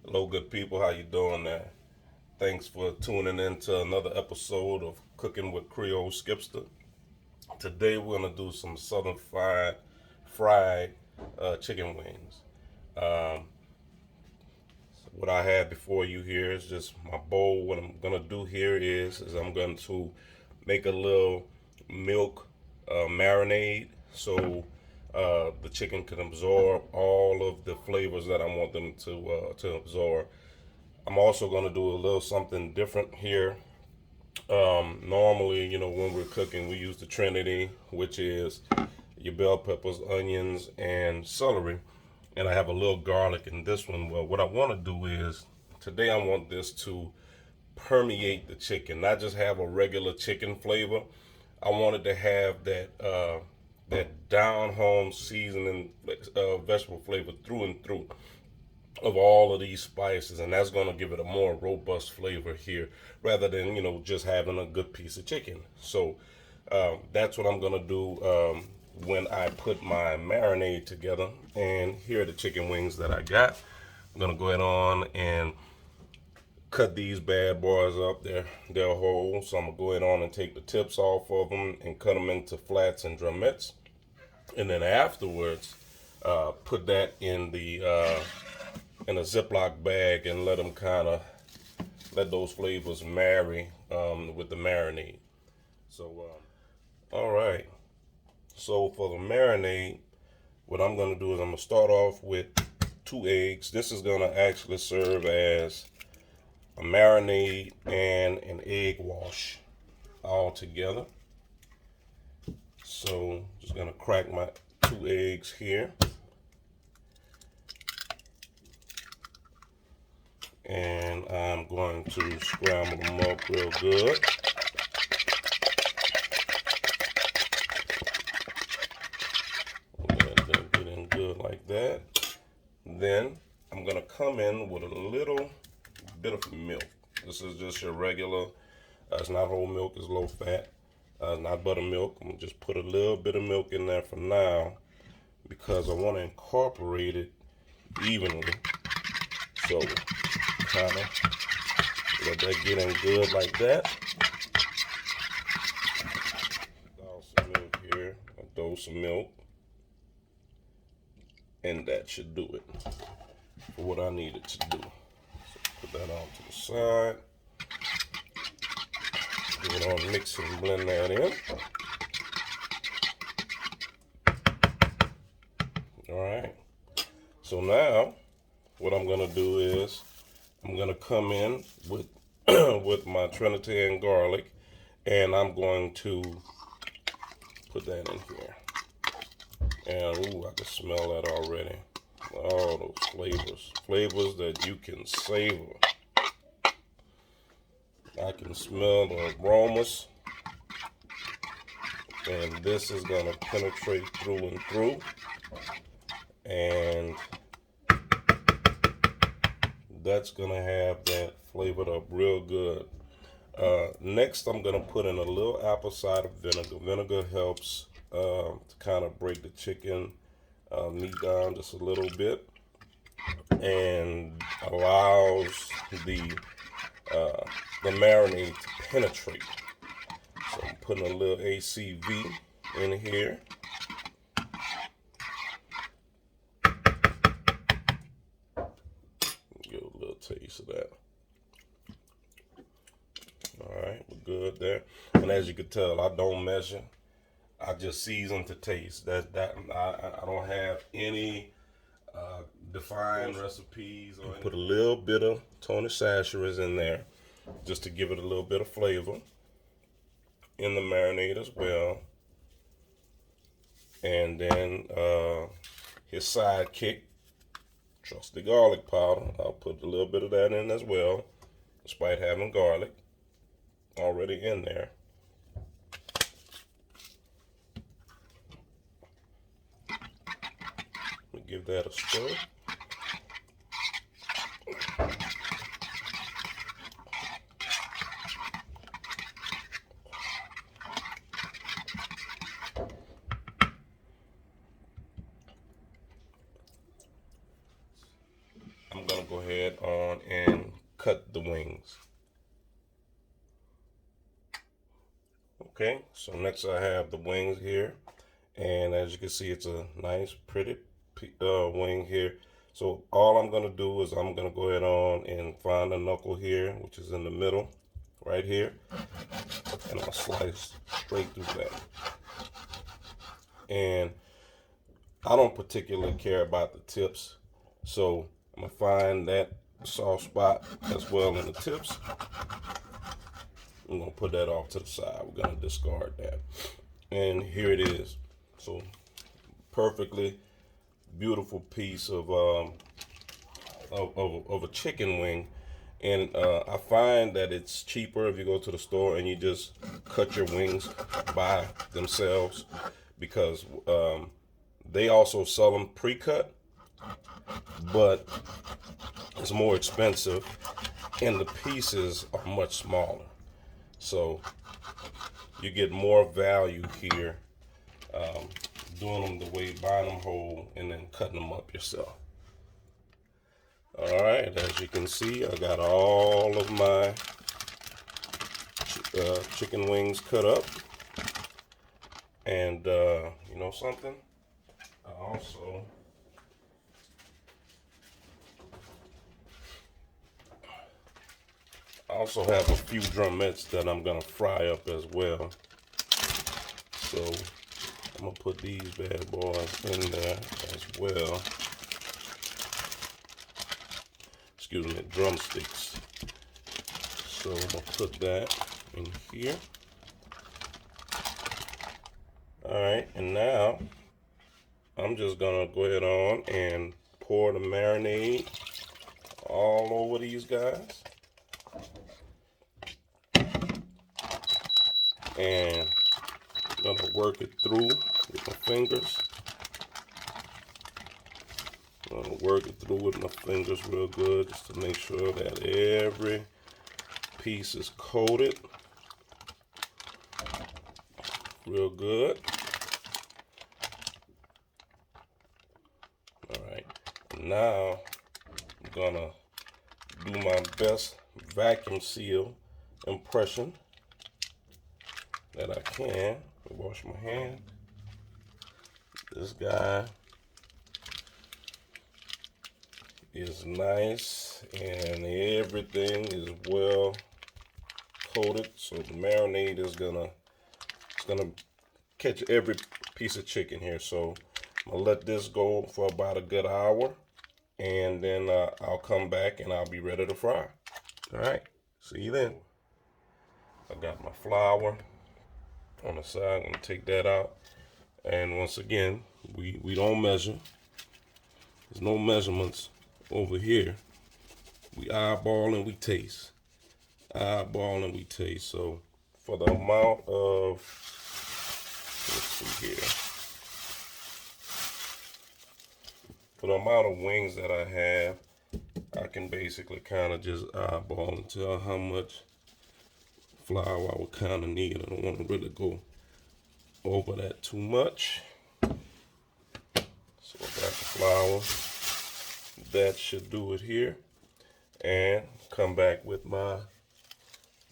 Hello, good people. How you doing there? Thanks for tuning in to another episode of Cooking with CreoleSkipster. Today we're gonna do some Southern fried chicken wings. Um, what I have before you here is just my bowl. What I'm gonna do here is I'm going to make a little milk marinade so the chicken can absorb all of the flavors that I want them to absorb. I'm also going to do a little something different here. Normally, when we're cooking, we use the Trinity, which is your bell peppers, onions, and celery. And I have a little garlic in this one. Well, what I want to do is today I want this to permeate the chicken, not just have a regular chicken flavor. I wanted to have that down home seasoning vegetable flavor through and through of all of these spices, and that's going to give it a more robust flavor here rather than just having a good piece of chicken. So that's what I'm going to do when I put my marinade together. And here are the chicken wings that I got. I'm going to go ahead on and cut these bad boys up. They're whole, so I'm gonna go ahead on and take the tips off of them and cut them into flats and drumettes, and then afterwards put that in a Ziploc bag and let them kind of let those flavors marry with the marinade. So all right, so for the marinade, what I'm gonna do is I'm gonna start off with 2 eggs. This is gonna actually serve as a marinade and an egg wash all together. So just gonna crack my 2 eggs here, and I'm going to scramble them up real good. Let them get in good like that. Then I'm gonna come in with a little bit of milk. This is just your regular, it's not whole milk, it's low fat, not buttermilk. I'm gonna just put a little bit of milk in there for now because I want to incorporate it evenly. So kind of let that get in good like that. Throw some milk here, I'll throw some milk, and that should do it for what I need it to do. Put that on to the side. Give it on, mix and blend that in. All right. So now, what I'm gonna do is I'm gonna come in with with my Trinity and garlic, and I'm going to put that in here. And ooh, I can smell that already. All those flavors that you can savor. I can smell the aromas, and this is gonna penetrate through and through, and that's gonna have that flavored up real good. Next, I'm gonna put in a little apple cider vinegar. Vinegar helps to kind of break the chicken meat down just a little bit, and allows the marinade to penetrate. So I'm putting a little ACV in here. Get a little taste of that. All right, we're good there. And as you can tell, I don't measure. I just season to taste. I don't have any defined recipes. Or put a little bit of Tony Chachere's in there just to give it a little bit of flavor in the marinade as well. And then his sidekick, trusty garlic powder. I'll put a little bit of that in as well, despite having garlic already in there. Give that a stir. I'm gonna go ahead on and cut the wings. Okay, so next I have the wings here, and as you can see, it's a nice, pretty wing here. So all I'm gonna do is I'm gonna go ahead on and find a knuckle here, which is in the middle, right here, and I'm gonna slice straight through that. And I don't particularly care about the tips, so I'm gonna find that soft spot as well in the tips. I'm gonna put that off to the side. We're gonna discard that. And here it is. So perfectly beautiful piece of a chicken wing. And I find that it's cheaper if you go to the store and you just cut your wings by themselves, because they also sell them pre-cut, but it's more expensive and the pieces are much smaller. So you get more value here doing them the way, buying them whole and then cutting them up yourself. All right, as you can see, I got all of my chicken wings cut up. And you know something? I also have a few drumettes that I'm gonna fry up as well. So I'm gonna put these bad boys in there as well. Excuse me, drumsticks. So I'm gonna put that in here. All right, and now I'm just gonna go ahead on and pour the marinade all over these guys. And I'm gonna work it through with my fingers. I'm gonna work it through with my fingers real good, just to make sure that every piece is coated real good. All right, now I'm gonna do my best vacuum seal impression that I can. Wash my hand. This guy is nice and everything is well coated, so the marinade is gonna catch every piece of chicken here. So I'm gonna let this go for about a good hour, and then I'll come back and I'll be ready to fry. All right, see you then. I got my flour on the side. I'm gonna take that out, and once again, we don't measure. There's no measurements over here. We eyeball and we taste. Eyeball and we taste. So for the amount of, let's see here, for the amount of wings that I have, I can basically kind of just eyeball and tell how much flour I would kind of need. I don't want to really go over that too much. So I got the flour. That should do it here. And come back with my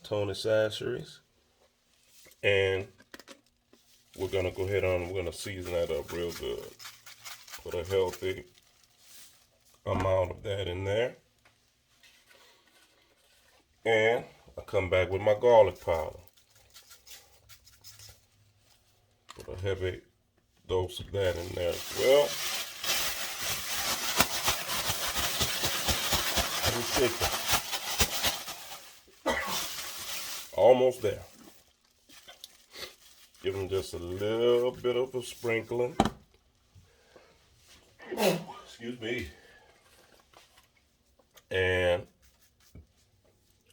Tony Chaceres. And we're gonna go ahead on, we're gonna season that up real good. Put a healthy amount of that in there. And I come back with my garlic powder. Put a heavy dose of that in there as well. And chicken. Almost there. Give them just a little bit of a sprinkling. Excuse me. And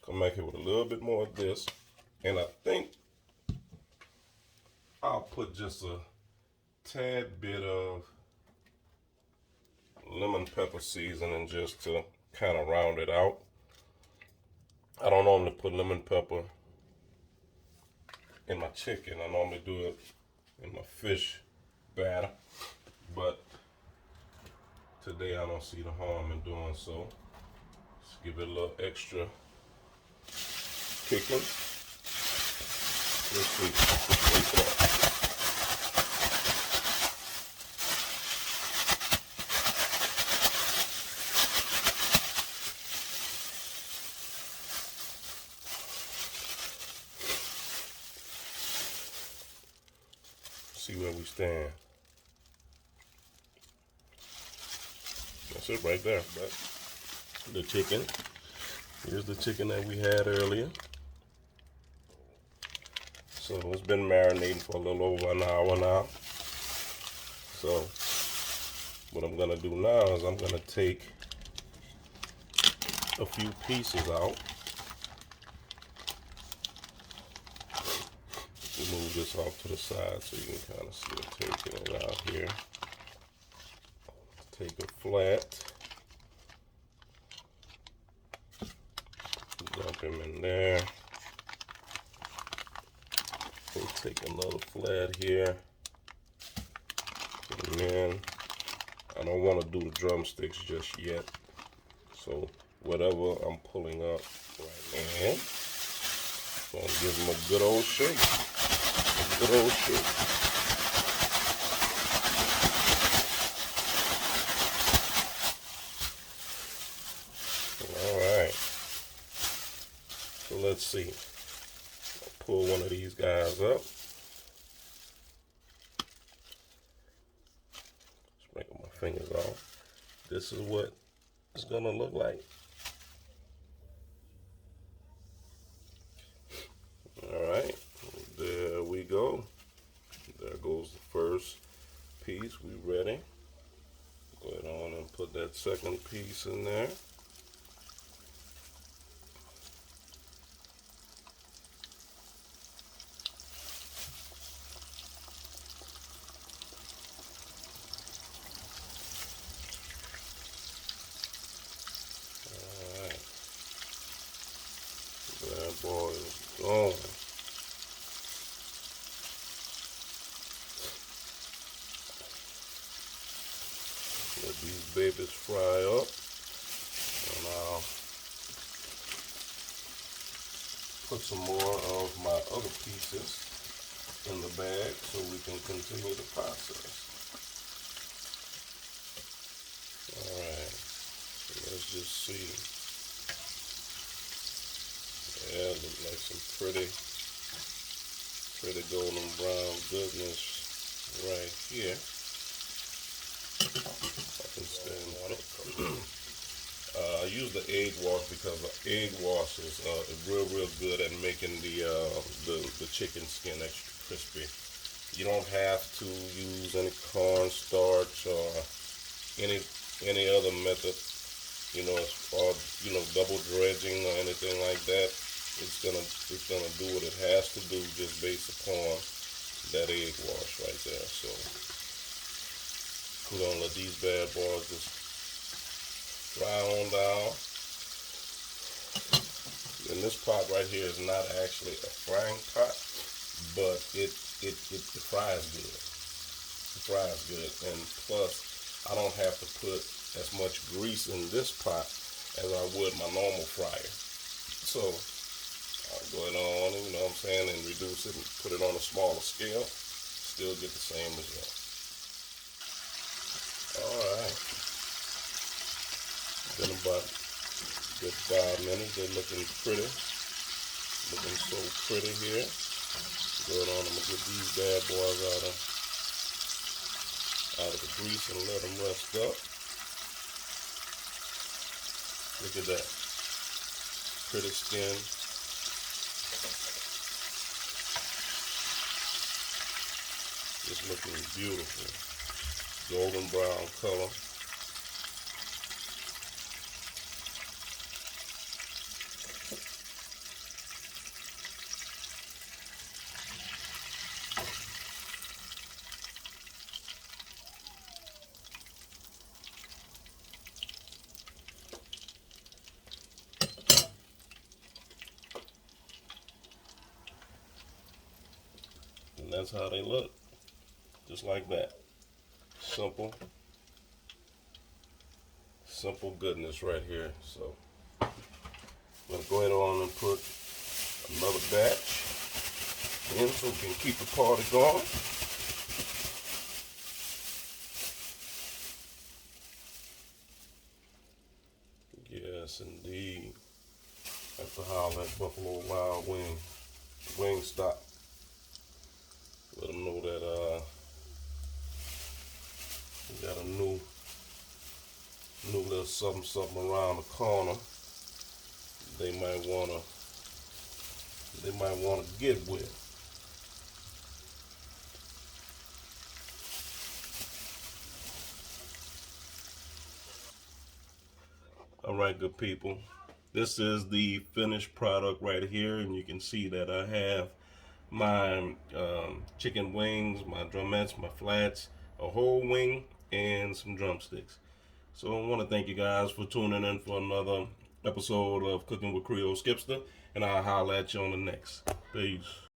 come back here with a little bit more of this. And I think I'll put just a tad bit of lemon pepper seasoning just to kind of round it out. I don't normally put lemon pepper in my chicken. I normally do it in my fish batter, but today I don't see the harm in doing so. Give it a little extra kicking. Let's see. Let's wait for see where we stand. That's it right there. But the chicken. Here's the chicken that we had earlier. So it's been marinating for a little over an hour now. So what I'm gonna do now is I'm gonna take a few pieces out. Move this off to the side so you can kind of see it taking it out here. Take a flat. Dump him in there. We'll take another flat here. Put him in. I don't want to do the drumsticks just yet. So whatever I'm pulling up right now, I'm gonna give him a good old shake. A good old shake. Alright. So let's see. I'll pull one of these guys up. Sprinkle my fingers off. This is what it's gonna look like. Alright, there we go. There goes the first piece. We ready. Go ahead on and put that second piece in there. Alright. That boy is going. Let these babies fry up, and I'll put some more of my other pieces in the bag so we can continue the process. Alright, let's just see. Yeah, look like some pretty golden brown goodness right here. I can stand on it. I use the egg wash because the egg wash is real good at making the chicken skin extra crispy. You don't have to use any cornstarch or any other method, or double dredging or anything like that. It's gonna do what it has to do just based upon that egg wash right there. So we're gonna let these bad boys just fry on down. And this pot right here is not actually a frying pot, but it fries good. It fries good, and plus I don't have to put as much grease in this pot as I would my normal fryer. So I'll go ahead on, and reduce it and put it on a smaller scale. Still get the same result. Alright. Been about a good 5 minutes. They're looking pretty. Looking so pretty here. Go on, I'm gonna get these bad boys out of the grease and let them rest up. Look at that. Pretty skin. Just looking beautiful. Golden brown color. And that's how they look. Just like that. Simple goodness right here. So I'm gonna go ahead on and put another batch in so we can keep the party going. Yes, indeed. I have to holler at Buffalo Wild Wingstop. Let them know that we got a new little something around the corner. They might wanna get with. All right, good people. This is the finished product right here, and you can see that I have my chicken wings, my drumettes, my flats, a whole wing, and some drumsticks. So I want to thank you guys for tuning in for another episode of Cooking with CreoleSkipster, and I'll holler at you on the next. Peace.